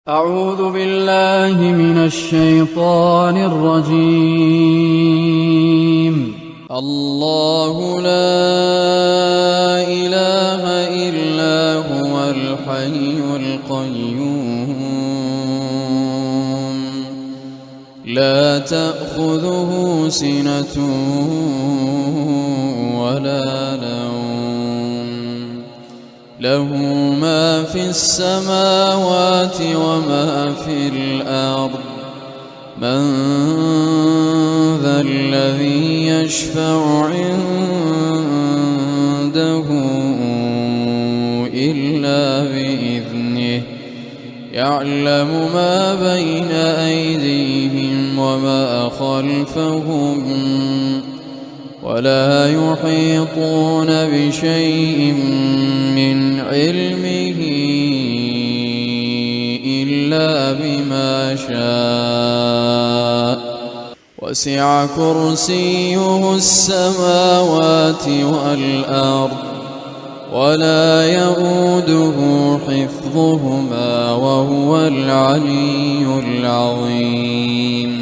أعوذ بالله من الشيطان الرجيم. الله لا إله إلا هو الحي القيوم لا تأخذه سنة ولا نوم له ما في السماوات وما في الأرض من ذا الذي يشفع عنده إلا بإذنه يعلم ما بين أيديهم وما خلفهم ولا يحيطون بشيء من علمه إلا بما شاء وسع كرسيه السماوات والأرض ولا يئوده حفظهما وهو العلي العظيم.